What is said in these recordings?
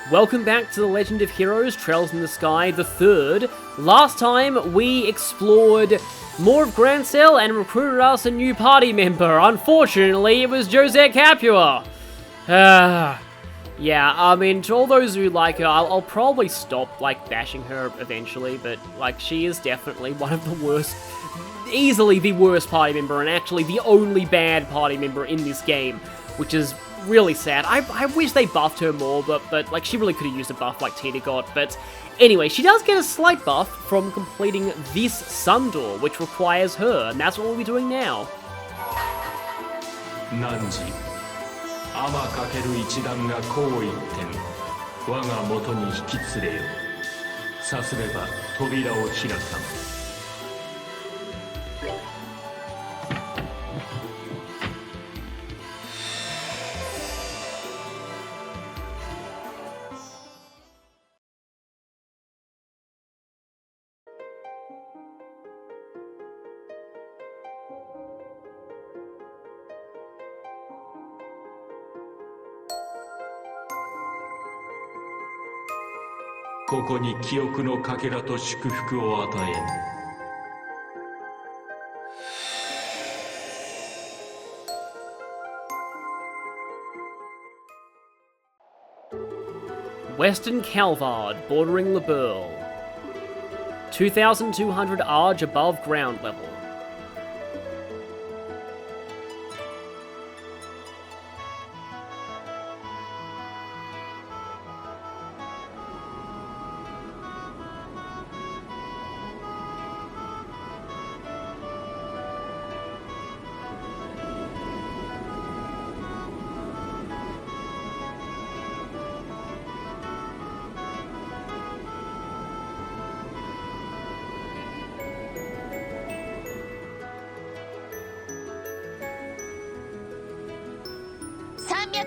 Welcome back to The Legend of Heroes, Trails in the Sky, the third. Last time, we explored more of Grand Cell and recruited us a new party member. Unfortunately, it was Josette Capua. Yeah, I mean, to all those who like her, I'll probably stop, bashing her eventually, but, she is definitely one of the worst, easily the worst party member, and actually the only bad party member in this game, which is really sad. I wish they buffed her more, but she really could have used a buff like Tina got. But anyway, she does get a slight buff from completing this sun door, which requires her, and that's what we'll be doing now. Nanji, Ama kakeru ichidan ga kou itten, waga moto ni hikitsureu. Sasureba tobira o hiraka. ここに記憶のかけらと祝福を与えん。 Western Calvard, bordering Le Burle. 2,200 Arge above ground level.300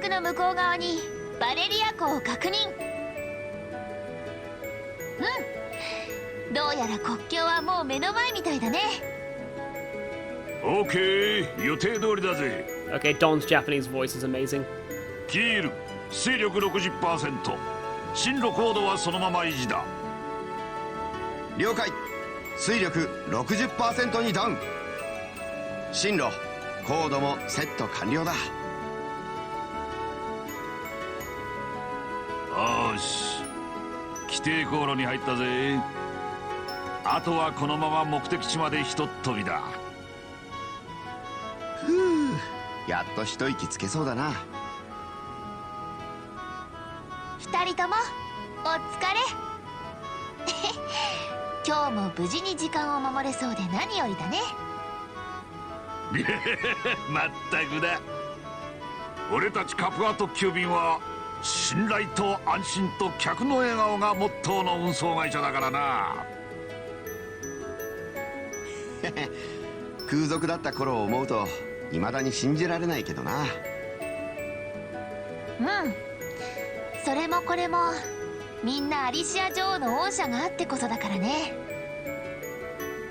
の向こう側にバレリア湖を確認。どうやら国境はもう目の前みたいだね。オーケー、予定通りだぜ。Okay, Don's Japanese voice is amazing. キール、勢力 60%。進路高度はそのまま維持だ。了解。水力 60% にダウン。進路、高度もセット完了だ。よし、規定航路に入ったぜ。あとはこのまま目的地までひとっ飛びだ。ふう、やっと一息つけそうだな。2人ともお疲れ。今日も無事に時間を守れそうで何よりだね。まったくだ。俺たちカプア特急便は信頼と安心と客の笑顔がモットーの運送会社だからな。空賊だった頃を思うと未だに信じられないけどな。それもこれもみんなアリシア女王の恩赦があってこそだからね。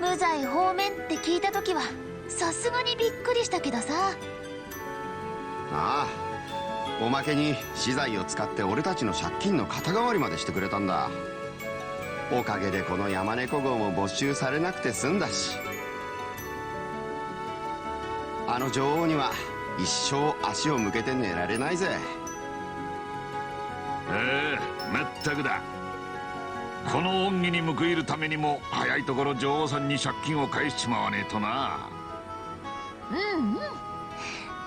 無罪放免って聞いた時はさすがにびっくりしたけどさ。ああ、おまけに資材を使って俺たちの借金の肩代わりまでしてくれたんだ。おかげでこの山猫号も没収されなくて済んだし、あの女王には一生足を向けて寝られないぜ。まったくだ。この恩義に報いるためにも早いところ女王さんに借金を返しちまわねえとな。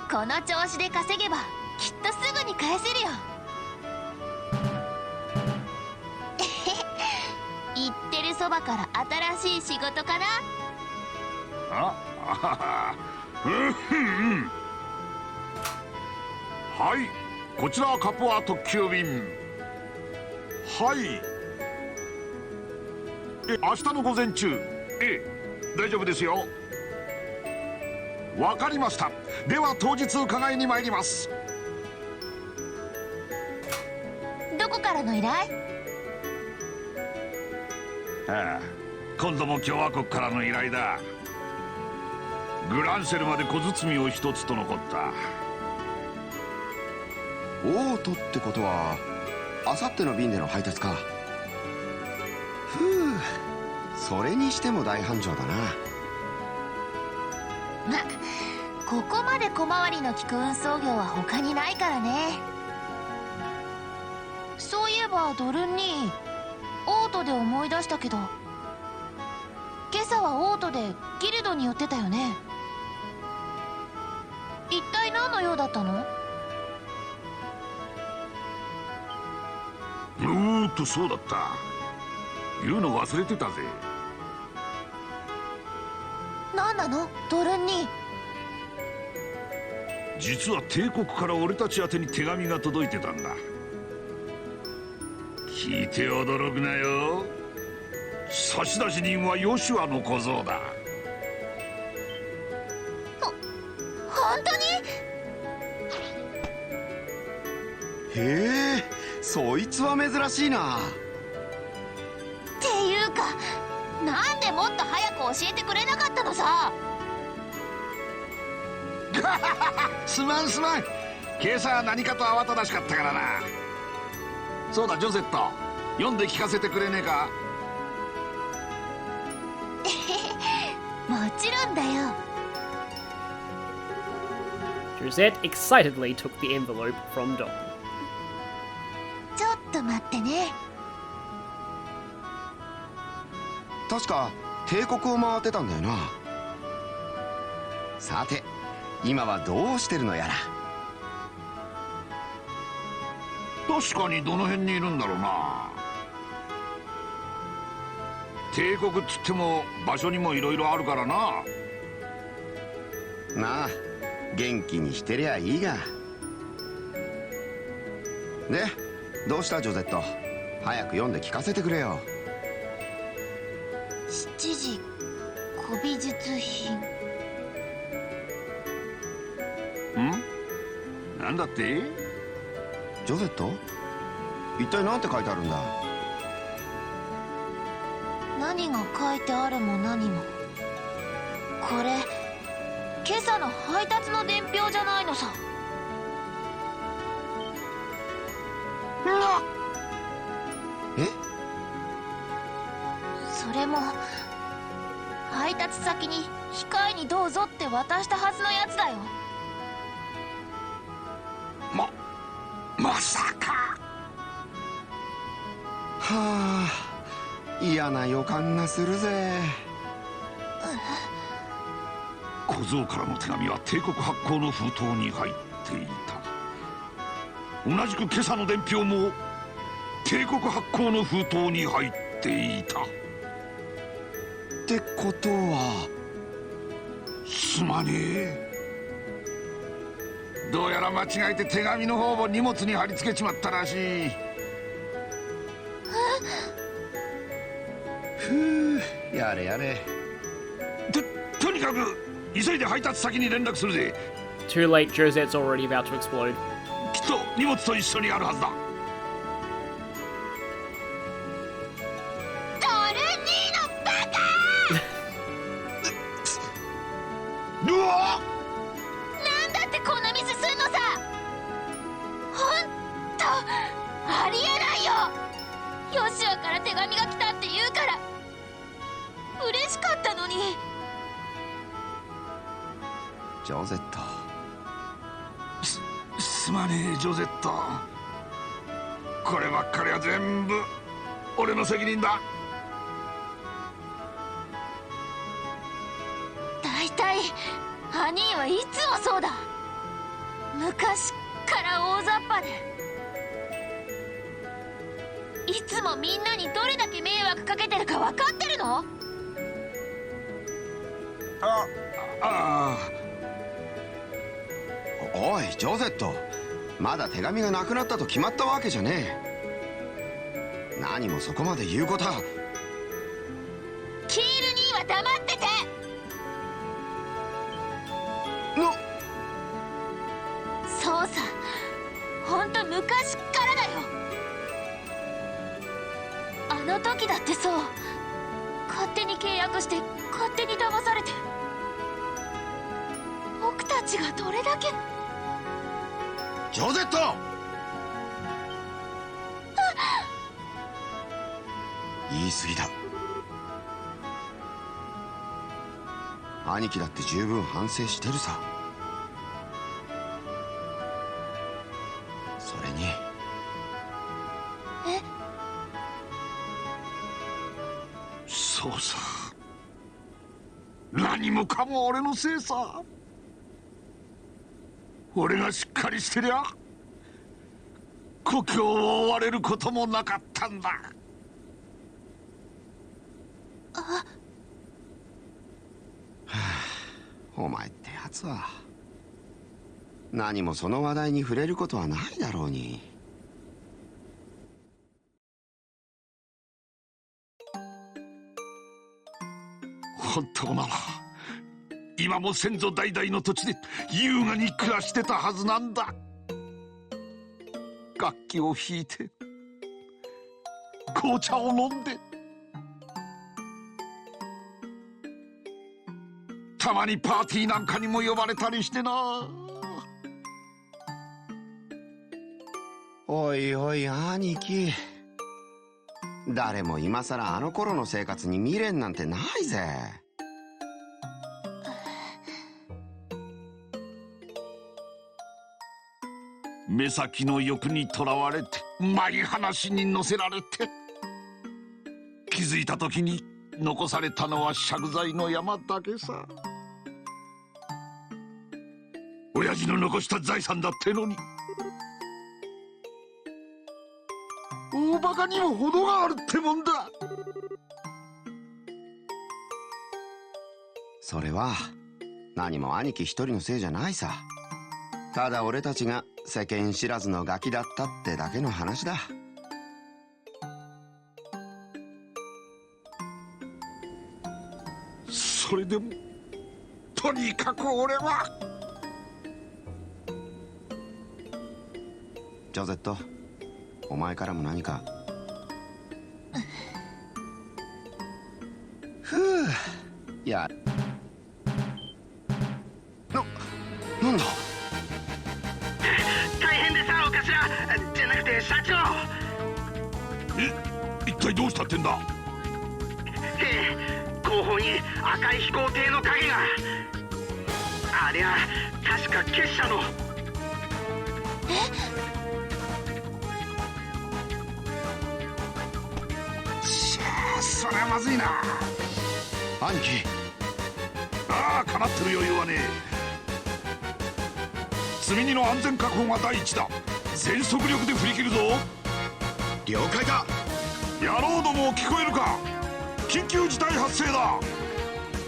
この調子で稼げばきっとすぐに返せるよ。言ってるそばから新しい仕事かな。はい、こちらカプア特急便。はい。明日の午前中。大丈夫ですよ。わかりました。では当日伺いに参ります。どこからの依頼？今度も共和国からの依頼だ。グランセルまで小包を一つと残った。王都ってことはあさっての便での配達か。ふう、それにしても大繁盛だな。ここまで小回りの利く運送業は他にないからね。そういえばドルンにオートで思い出したけど、今朝はオートでギルドに寄ってたよね。一体何の用だったの？そうだった。言うの忘れてたぜ。何なのドルンに？実は帝国から俺たち宛てに手紙が届いてたんだ。聞いて驚くなよ。差出人はヨシュアの小僧だ。本当に？へえ、そいつは珍しいな。っていうか、なんでもっと早く教えてくれなかったのさ。すまん。今朝は何かと慌ただしかったからな。そうだジョゼット、読んで聞かせてくれねえか？もちろんだよ。Josette excitedly took the envelope from Dom. ちょっと待ってね。確か帝国を回ってたんだよな。さて今はどうしてるのやら。確かにどの辺にいるんだろうな。帝国っつっても場所にもいろいろあるからな。なあ、元気にしてりゃいいが。で、どうしたジョゼット、早く読んで聞かせてくれよ。7時古美術品。なんだって？ジョゼット、一体何て書いてあるんだ？何が書いてあるも何も、これ今朝の配達の伝票じゃないのさ。え？それも配達先に控えにどうぞって渡したはずのやつだよ。まさか。はあ、嫌な予感がするぜ。小僧からの手紙は帝国発行の封筒に入っていた。同じく今朝の伝票も帝国発行の封筒に入っていた。ってことは、すまねえ。どうやら間違えて手紙の方も荷物に貼り付けちまったらしい。ふう、やれやれ。とにかく急いで配達先に連絡するぜ。 Too late, Josette's already about to explode. きっと荷物と一緒にあるはずだ。ドルニーのバカうわ！なんだってこんなミスすんのさ。ほんとありえないよ。ヨシュアから手紙が来たって言うから嬉しかったのに。ジョゼット、すまねえジョゼット。こればっかりは全部俺の責任だ。だいたい兄ィはいつもそうだ。昔から大雑把で、いつもみんなにどれだけ迷惑かけてるか分かってるの？ああ。おいジョゼット、まだ手紙がなくなったと決まったわけじゃねえ。何もそこまで言うことは。キール兄は黙ってて。そうさ、ほんと昔からだよ。あの時だってそう、勝手に契約して勝手に騙されて、僕たちがどれだけ。ジョゼット、あ言い過ぎだ。兄貴だって十分反省してるさ。それにそうさ、何もかも俺のせいさ。俺がしっかりしてりゃ故郷を追われることもなかったんだ。お前ってやつは何もその話題に触れることはないだろうに。本当なら今も先祖代々の土地で優雅に暮らしてたはずなんだ。楽器を弾いて紅茶を飲んで、たまにパーティーなんかにも呼ばれたりしてな。おいおい兄貴、誰も今さらあの頃の生活に未練なんてないぜ。目先の欲にとらわれてまい話に乗せられて、気づいた時に残されたのは借財の山だけさ。親父の残した財産だってのに、大バカにも程があるってもんだ。それは何も兄貴一人のせいじゃないさ。ただ俺たちが世間知らずのガキだったってだけの話だ。それでもとにかく俺は。ジョゼット、お前からも何か。ふう、なんだ。大変でさ、お頭じゃなくて社長。一体どうしたってんだ。後方に赤い飛行艇の影が。ありゃ確か結社の。しゃあ、それはまずいな。兄貴、ああ、かなってる余裕はねえ。積み荷の安全確保が第一だ。全速力で振り切るぞ。了解だ。野郎ども、聞こえるか。緊急事態発生だ。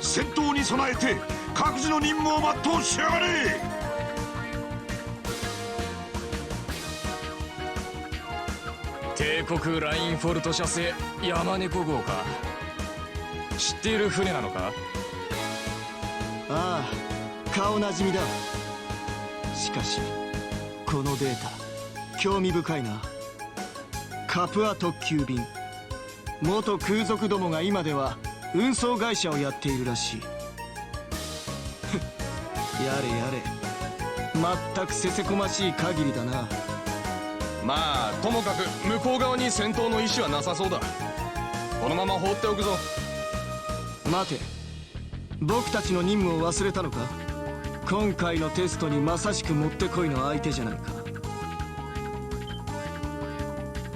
戦闘に備えて各自の任務を全うしやがれ。帝国ラインフォルト社製山猫号か。知っている船なのか。ああ、顔なじみだ。しかしこのデータ興味深いな。カプア特急便、元空賊どもが今では運送会社をやっているらしい。やれやれ、全くせせこましい限りだな。まあともかく向こう側に戦闘の意思はなさそうだ。このまま放っておくぞ。待て、僕たちの任務を忘れたのか。今回のテストにまさしくもってこいの相手じゃないか。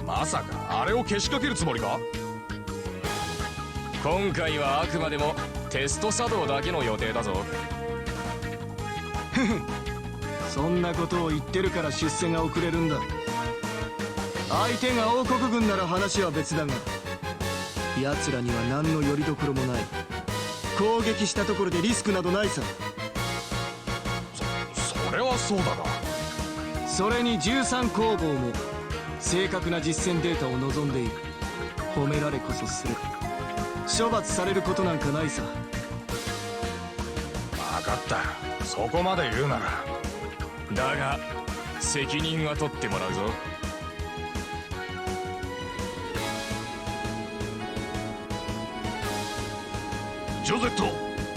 まさかあれをけしかけるつもりか。今回はあくまでもテスト作動だけの予定だぞ。そんなことを言ってるから出世が遅れるんだ。相手が王国軍なら話は別だが、奴らには何の拠り所もない。攻撃したところでリスクなどないさ。それはそうだが。それに13工房も正確な実戦データを望んでいる。褒められこそする。処罰されることなんかないさ。分かった、そこまで言うなら。だが責任は取ってもらうぞ。ジョゼット、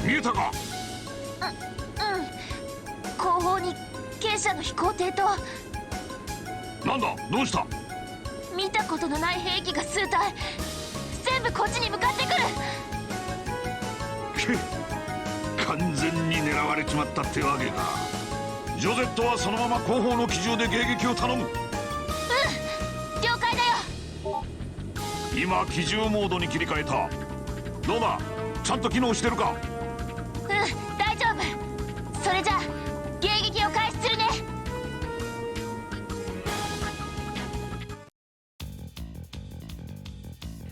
見えたか。後方に傾斜の飛行艇と。なんだ、どうした。見たことのない兵器が数体。全部こっちに向かってくる。完全に狙われちまったってわけか。ジョゼットはそのまま後方の機銃で迎撃を頼む。了解だよ。今機銃モードに切り替えた。どうだ、ちゃんと機能してるか。大丈夫。それじゃあ迎撃を開始するね。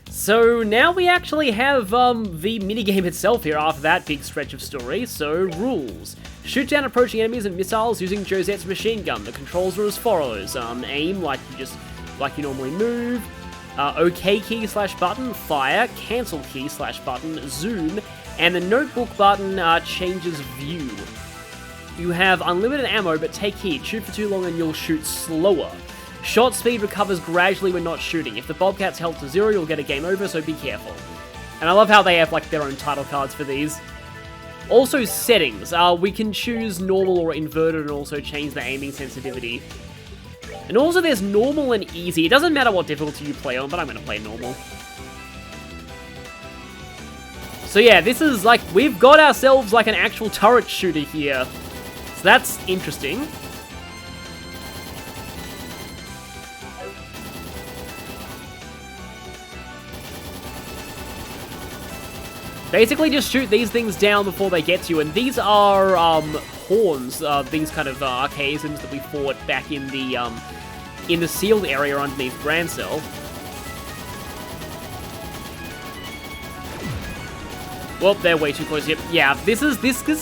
So now we actually have the minigame itself here after that big stretch of story. So rules. Shoot down approaching enemies and missiles using Josette's machine gun. The controls are as follows. Aim like you normally move. OK key / button, fire, cancel key / button, zoom, and the notebook button changes view. You have unlimited ammo, but take heed. Shoot for too long and you'll shoot slower. Shot speed recovers gradually when not shooting. If the Bobcat's held to 0, you'll get a game over, so be careful. And I love how they have like their own title cards for these. Also settings. We can choose normal or inverted and also change the aiming sensitivity. And also there's normal and easy. It doesn't matter what difficulty you play on, but I'm going to play normal. So yeah, this is like, we've got ourselves like an actual turret shooter here. So that's interesting. Basically just shoot these things down before they get to you, and these are horns, these kind of archaisms that we fought back in the sealed area underneath Brancell. Well, they're way too close. Yep. Yeah, this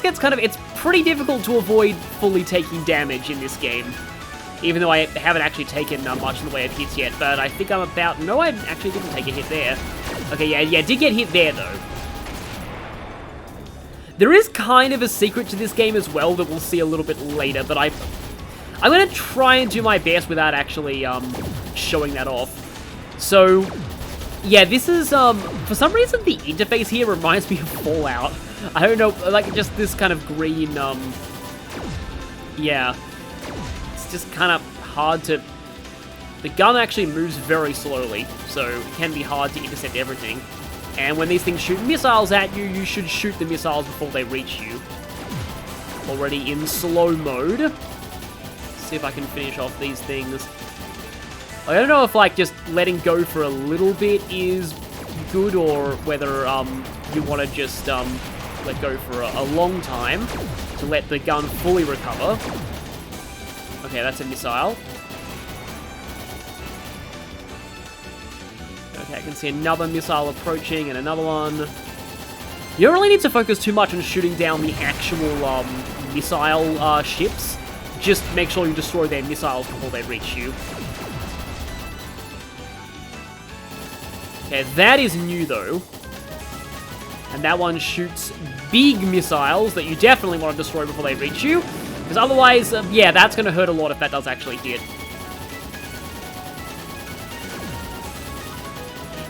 gets kind of, it's pretty difficult to avoid fully taking damage in this game. Even though I haven't actually taken much in the way of hits yet, but I think I'm about, no, I actually didn't take a hit there. Okay, yeah, did get hit there though. There is kind of a secret to this game as well that we'll see a little bit later, but I'm going to try and do my best without actually showing that off. So, yeah, this is, for some reason the interface here reminds me of Fallout. I don't know, like just this kind of green, yeah. It's just kind of hard to, the gun actually moves very slowly, so it can be hard to intercept everything. And when these things shoot missiles at you, you should shoot the missiles before they reach you. Already in slow mode. Let's see if I can finish off these things. I don't know if like just letting go for a little bit is good, or whether you want to just let go for a long time to let the gun fully recover. Okay, that's a missile. Okay, I can see another missile approaching and another one. You don't really need to focus too much on shooting down the actual missile ships. Just make sure you destroy their missiles before they reach you. Okay, that is new though. And that one shoots big missiles that you definitely want to destroy before they reach you. Because otherwise, yeah, that's going to hurt a lot if that does actually hit.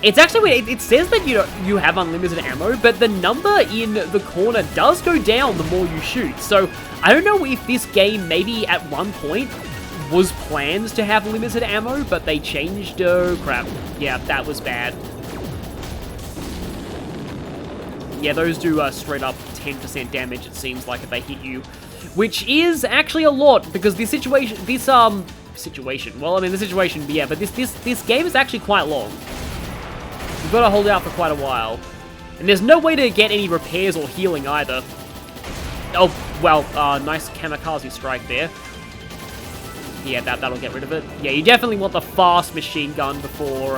It's actually weird. It says that you have unlimited ammo, but the number in the corner does go down the more you shoot. So I don't know if this game maybe at one point was planned to have limited ammo, but they changed. Oh crap! Yeah, that was bad. Yeah, those do straight up 10% damage. It seems like if they hit you, which is actually a lot because the situation. Well, I mean the situation, yeah, but this game is actually quite long. You've got to hold out for quite a while. And there's no way to get any repairs or healing either. Oh, well, nice kamikaze strike there. Yeah, that'll get rid of it. Yeah, you definitely want the fast machine gun before,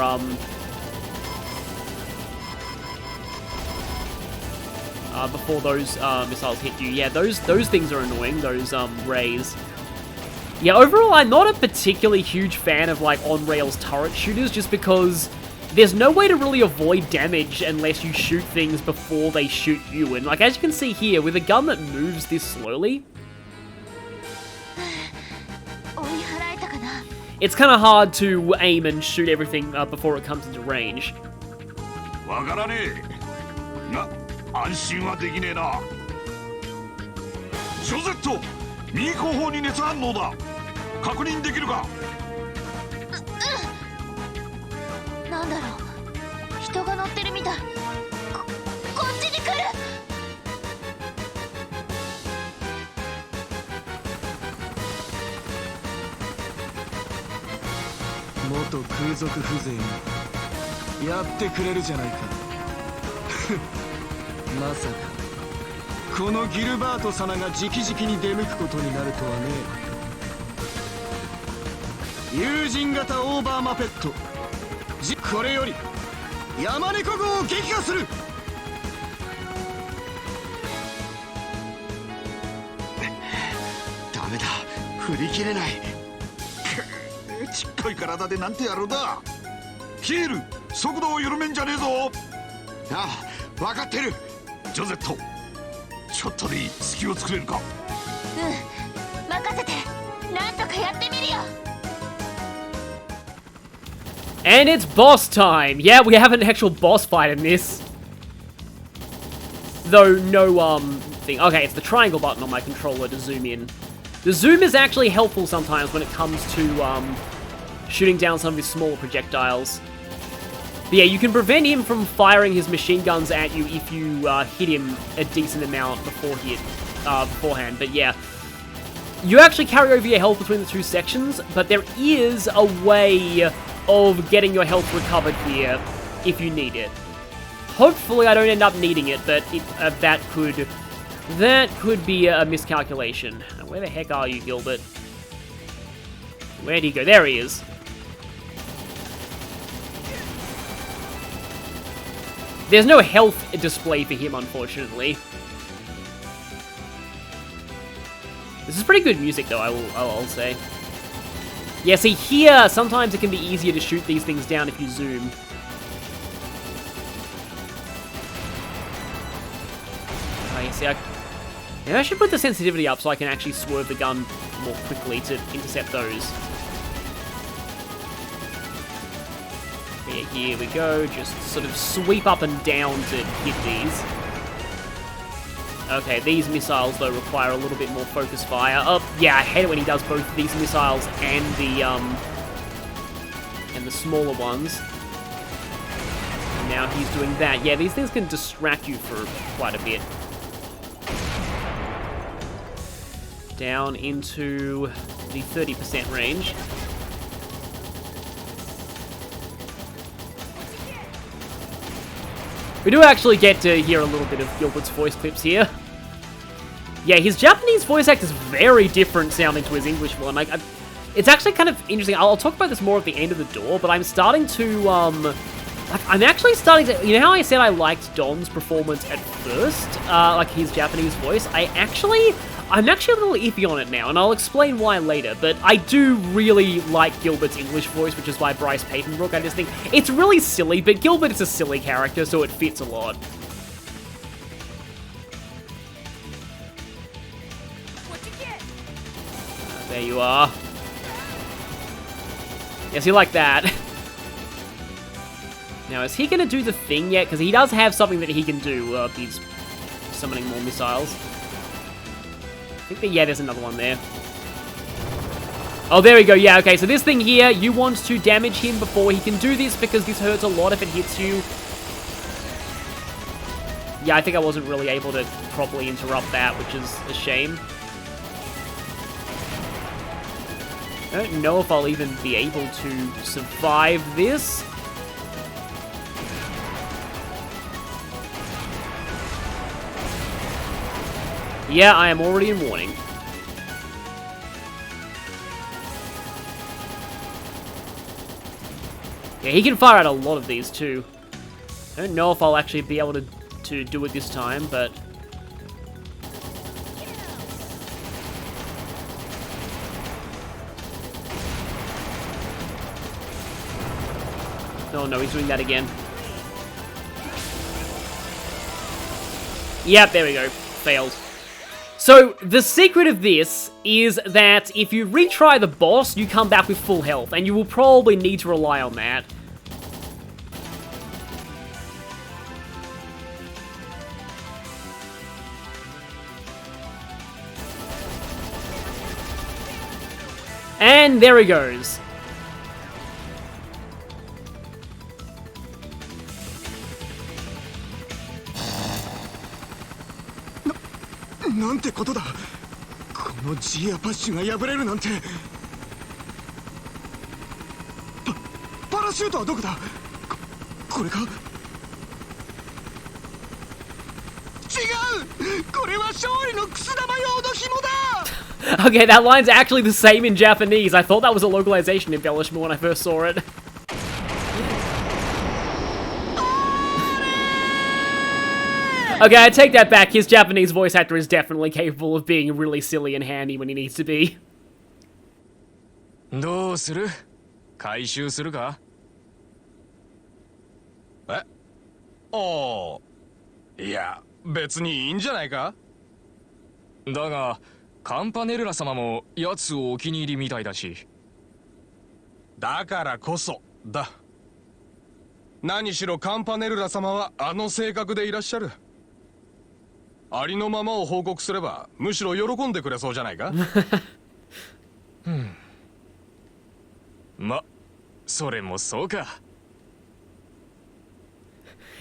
before those, missiles hit you. Yeah, those things are annoying, those, rays. Yeah, overall, I'm not a particularly huge fan of, like, on-rails turret shooters, just because there's no way to really avoid damage unless you shoot things before they shoot you. And like, as you can see here, with a gun that moves this slowly, it's kind of hard to aim and shoot everything before it comes into range. わからねえ。が、安心はできねえな。ジョゼット、右後方に熱反応だ。確認できるか。なんだろう。人が乗ってるみたい。こっちに来る。元空賊風情にやってくれるじゃないか。まさかこのギルバート様が直々に出向くことになるとはね。友人型オーバーマペット、これより山猫号を撃破する。ダメだ、振り切れない。ちっこい体でなんて野郎だ。ヒール、速度を緩めんじゃねえぞ。ああ、分かってる。ジョゼット、ちょっとでいい、隙を作れるか。うん、任せて。なんとかやってみるよ。And it's boss time! Yeah, we have an actual boss fight in this. Though, no, thing. Okay, it's the triangle button on my controller to zoom in. The zoom is actually helpful sometimes when it comes to, shooting down some of his smaller projectiles. But yeah, you can prevent him from firing his machine guns at you if you, hit him a decent amount beforehand. But yeah. You actually carry over your health between the two sections, but there is a way of getting your health recovered here if you need it. Hopefully I don't end up needing it, but that could be a miscalculation. Where the heck are you, Gilbert? Where'd he go? There he is. There's no health display for him, unfortunately. This is pretty good music, though, I'll say. Yeah, see, here, sometimes it can be easier to shoot these things down if you zoom. Oh, you see, maybe I should put the sensitivity up so I can actually swerve the gun more quickly to intercept those. Yeah, here we go. Just sort of sweep up and down to hit these. Okay, these missiles, though, require a little bit more focus fire. Oh, yeah, I hate it when he does both these missiles and the smaller ones. And now he's doing that. Yeah, these things can distract you for quite a bit. Down into the 30% range. We do actually get to hear a little bit of Gilbert's voice clips here. Yeah, his Japanese voice act is very different sounding to his English one. Like, it's actually kind of interesting. I'll talk about this more at the end of the door, but I'm starting to, I'm actually starting to, you know how I said I liked Don's performance at first? Like his Japanese voice? I'm actually a little iffy on it now, and I'll explain why later, but I do really like Gilbert's English voice, which is by Bryce Papenbrook. I just think it's really silly, but Gilbert is a silly character, so it fits a lot. There you are. Yes, you like that. Now, is he going to do the thing yet? Because he does have something that he can do. He's summoning more missiles. I think that, yeah, there's another one there. Oh, there we go. Yeah, okay. So this thing here, you want to damage him before he can do this because this hurts a lot if it hits you. Yeah, I think I wasn't really able to properly interrupt that, which is a shame. I don't know if I'll even be able to survive this. Yeah, I am already in warning. Yeah, he can fire out a lot of these too. I don't know if I'll actually be able to do it this time, but... Oh no, he's doing that again. Yep, there we go. Failed. So, the secret of this is that if you retry the boss, you come back with full health, and you will probably need to rely on that. And there he goes. なんてことだ。このジーアパッシュが破れるなんて。パラシュートはどこだ。これか。違う、これは勝利のくす玉用の紐だ。Okay, that line's actually the same in Japanese. I thought that was a localization embellishment when I first saw it. Okay, I take that back. His Japanese voice actor is definitely capable of being really silly and handy when he needs to be. どうする？回収するか？え？ああ。いや、別にいいんじゃないか？だが、カンパネルラ様も奴をお気に入りみたいだし。だからこそだ。何しろカンパネルラ様はあの性格でいらっしゃる。ありのままを報告すればむしろ喜んでくれそうじゃないか。ま、それもそうか。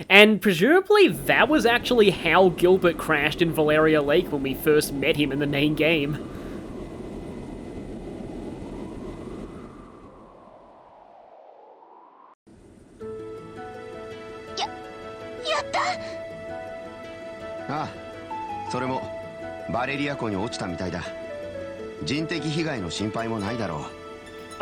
And presumably that was actually how Gilbert crashed in Valeria Lake when we first met him in the main game. やったああ、それもバレリア湖に落ちたみたいだ。人的被害の心配もないだろう。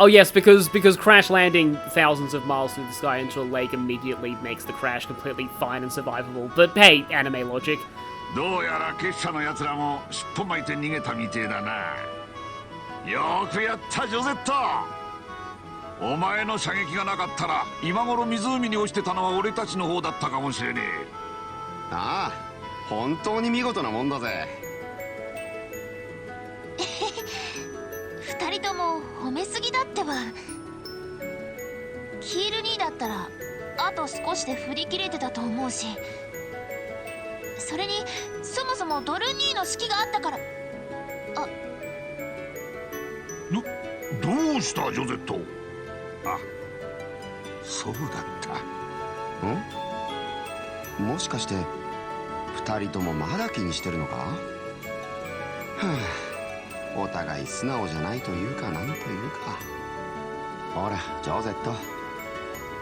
Oh yes, because crash landing thousands of miles through the sky into a lake immediately makes the crash completely fine and survivable. But hey, anime logic. どうやら結社の奴らも尻尾巻いて逃げたみてえだな。よくやったジョゼット。お前の射撃がなかったら今頃湖に落ちてたのは俺たちの方だったかもしれねえ。ああ、本当に見事なもんだぜ。二人とも褒めすぎだってば。キール兄だったらあと少しで振り切れてたと思うし、それにそもそもドルン兄の指揮があったから。どうしたジョゼット。あ、そうだった。もしかして二人ともまだ気にしてるのか。はあ、お互い素直じゃないというかなんというか。ほらジョゼット、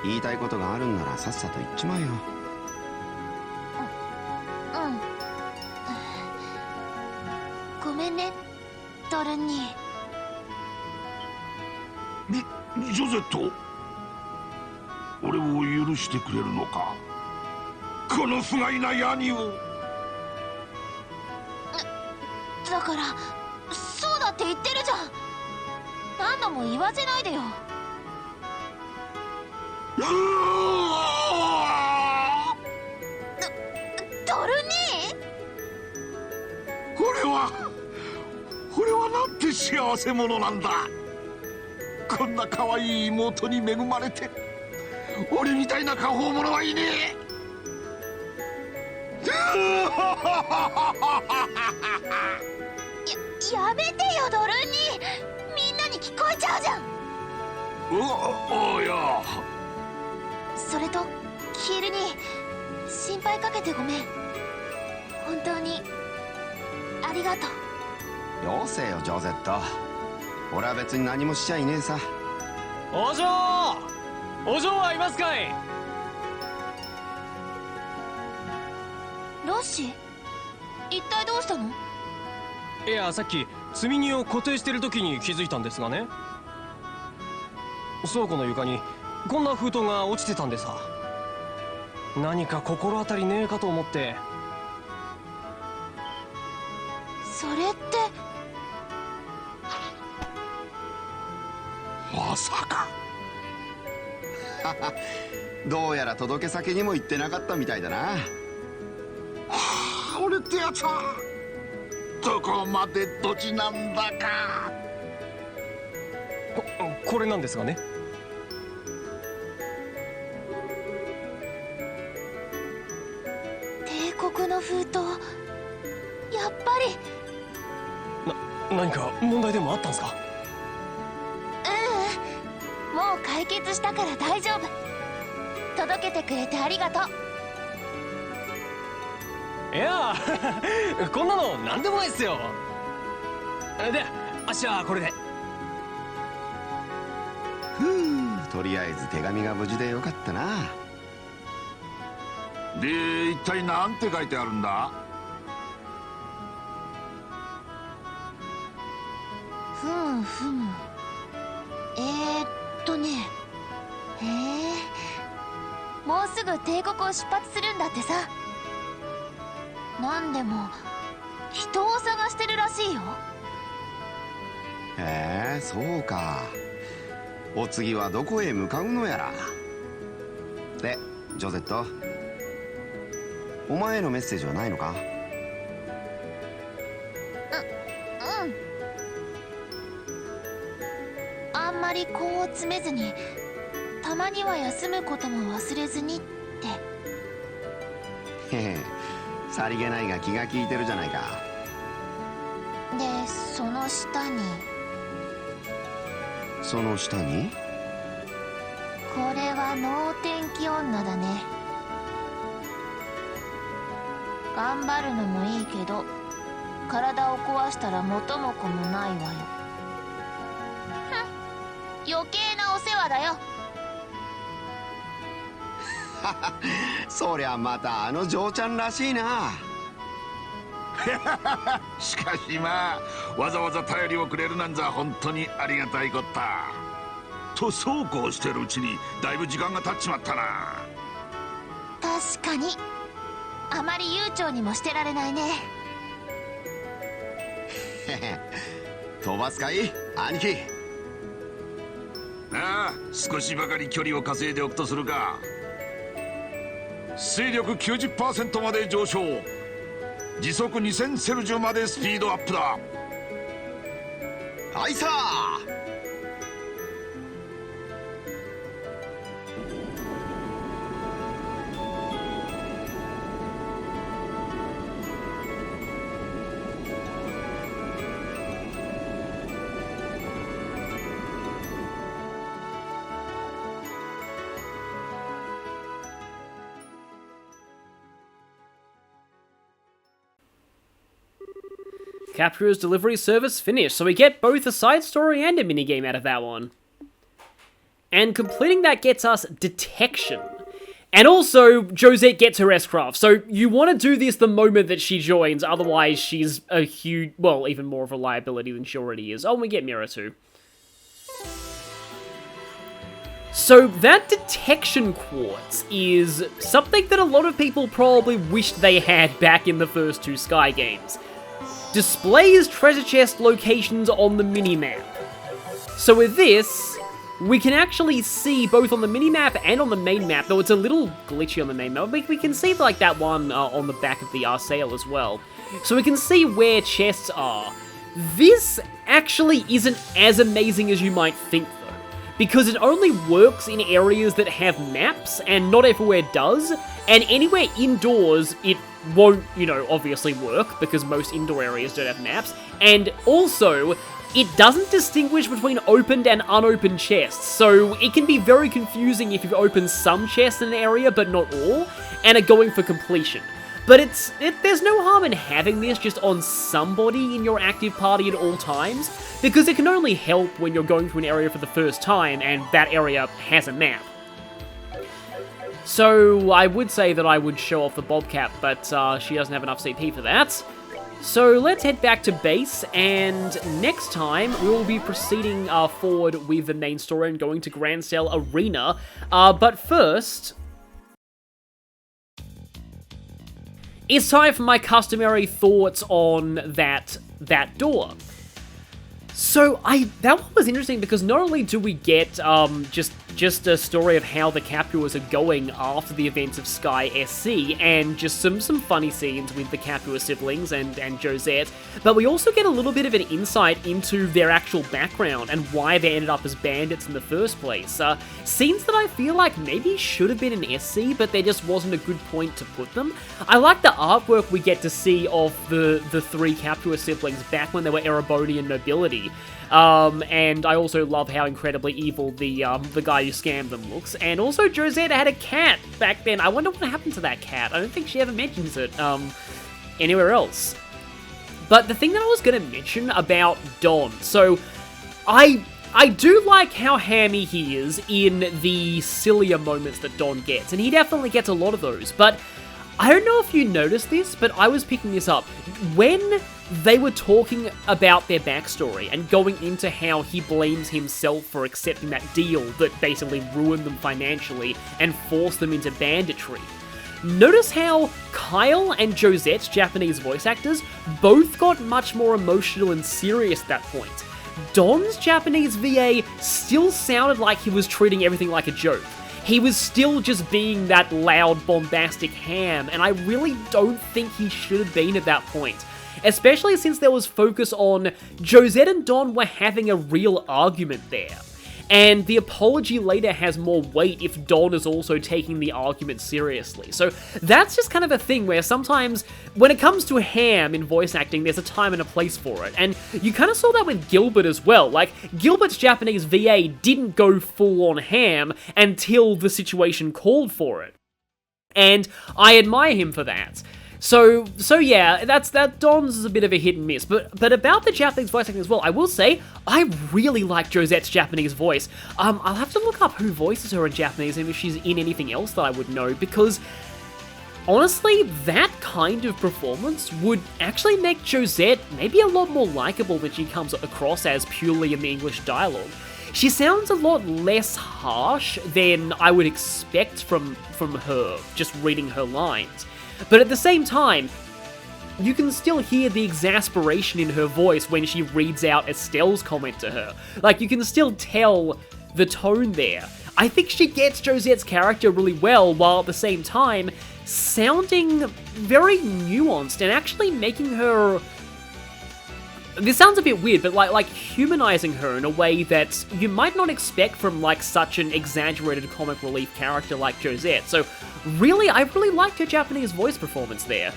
言いたいことがあるんならさっさと言っちまえよ。ごめんねドルン兄。ジョゼット、俺を許してくれるのか。この不甲斐ない兄を。だからそうだって言ってるじゃん。何度も言わせないでよ。ドル兄、俺はなんて幸せ者なんだ。こんな可愛い妹に恵まれて、俺みたいな過方者はいねえ。やめてよドルン兄、みんなに聞こえちゃうじゃん。おや。それとキール兄、心配かけてごめん。本当にありがとう。よせよジョゼット、俺は別に何もしちゃいねえさ。お嬢はいますかい。ロッシー、一体どうしたの。いや、さっき積み荷を固定してる時に気づいたんですがね、倉庫の床にこんな封筒が落ちてたんでさ、何か心当たりねえかと思って。それってまさか。どうやら届け先にも行ってなかったみたいだな。俺ってやつはどこまでドジなんだか。これなんですがね。帝国の封筒、やっぱり。何か問題でもあったんすか。もう解決したから大丈夫。届けてくれてありがとう。いやこんなのなんでもないっすよ。で、あっしはこれで。ふう、とりあえず手紙が無事でよかったな。で一体何て書いてあるんだ？ふむふむ。ね。へえ、もうすぐ帝国を出発するんだってさ。なんでも人を探してるらしいよ。へえ、そうか。お次はどこへ向かうのやら。で、ジョゼット、お前へのメッセージはないのか？うん。あんまり根を詰めずに、たまには休むことも忘れずにって。へへ、さりげないが気が利いてるじゃないか。で、その下にこれは能天気女だね。頑張るのもいいけど、体を壊したら元も子もないわよ。ふん、余計なお世話だよ。そりゃまたあの嬢ちゃんらしいな。しかしまあ、わざわざ頼りをくれるなんざ本当にありがたいこった。とそうこうしてるうちにだいぶ時間が経っちまったな。確かにあまり悠長にもしてられないね。飛ばすかい兄貴。ああ、少しばかり距離を稼いでおくとするか。水力 90% まで上昇、時速2000セルジュまでスピードアップだ。はいさー。Capua's delivery service finished, so we get both a side story and a minigame out of that one. And completing that gets us detection. And also, Josette gets her S-Craft, so you want to do this the moment that she joins, otherwise she's a huge, well, even more of a liability than she already is. Oh, and we get Mirror too. So that detection quartz is something that a lot of people probably wished they had back in the first two Sky games. Displays treasure chest locations on the minimap. So with this, we can actually see both on the minimap and on the main map, though it's a little glitchy on the main map, we can see like that one on the back of the sail as well. So we can see where chests are. This actually isn't as amazing as you might think though, because it only works in areas that have maps, and not everywhere does, and anywhere indoors it won't, you know, obviously work, because most indoor areas don't have maps, and also, it doesn't distinguish between opened and unopened chests, so it can be very confusing if you've opened some chests in an area, but not all, and are going for completion. But there's no harm in having this just on somebody in your active party at all times, because it can only help when you're going through an area for the first time, and that area has a map. So, I would say that I would show off the Bobcat, but she doesn't have enough CP for that. So, let's head back to base, and next time, we will be proceeding forward with the main story and going to Grand Cell Arena. But first, it's time for my customary thoughts on that door. So, that one was interesting because not only do we get just a story of how the Capuas are going after the events of Sky SC, and just some funny scenes with the Capua siblings and Josette, but we also get a little bit of an insight into their actual background and why they ended up as bandits in the first place. Scenes that I feel like maybe should have been in SC, but there just wasn't a good point to put them. I like the artwork we get to see of the three Capua siblings back when they were Erebonian nobility. And I also love how incredibly evil the guy who scammed them looks. And also Josette had a cat back then. I wonder what happened to that cat. I don't think she ever mentions it. anywhere else. But the thing that I was going to mention about Don, so I do like how hammy he is in the sillier moments that Don gets, and he definitely gets a lot of those, but I don't know if you noticed this, but I was picking this up. When they were talking about their backstory and going into how he blames himself for accepting that deal that basically ruined them financially and forced them into banditry, notice how Kyle and Josette's Japanese voice actors both got much more emotional and serious at that point. Don's Japanese VA still sounded like he was treating everything like a joke. He was still just being that loud, bombastic ham, and I really don't think he should have been at that point. Especially since there was focus on Josette and Don were having a real argument there. And the apology later has more weight if Don is also taking the argument seriously. So that's just kind of a thing where sometimes, when it comes to ham in voice acting, there's a time and a place for it. And you kind of saw that with Gilbert as well. Like, Gilbert's Japanese VA didn't go full-on ham until the situation called for it. And I admire him for that. So yeah, that Don's is a bit of a hit and miss, but about the Japanese voice acting as well, I will say, I really like Josette's Japanese voice. I'll have to look up who voices her in Japanese and if she's in anything else that I would know, because honestly, that kind of performance would actually make Josette maybe a lot more likable than she comes across as purely in the English dialogue. She sounds a lot less harsh than I would expect from her, just reading her lines. But at the same time, you can still hear the exasperation in her voice when she reads out Estelle's comment to her. Like, you can still tell the tone there. I think she gets Josette's character really well, while at the same time sounding very nuanced and actually making her... This sounds a bit weird, but like humanizing her in a way that you might not expect from like such an exaggerated comic relief character like Josette. So really, I really liked her Japanese voice performance there.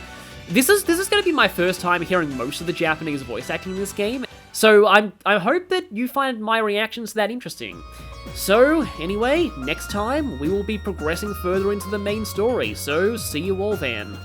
This is going to be my first time hearing most of the Japanese voice acting in this game, so I hope that you find my reactions that interesting. So anyway, next time we will be progressing further into the main story, so see you all then.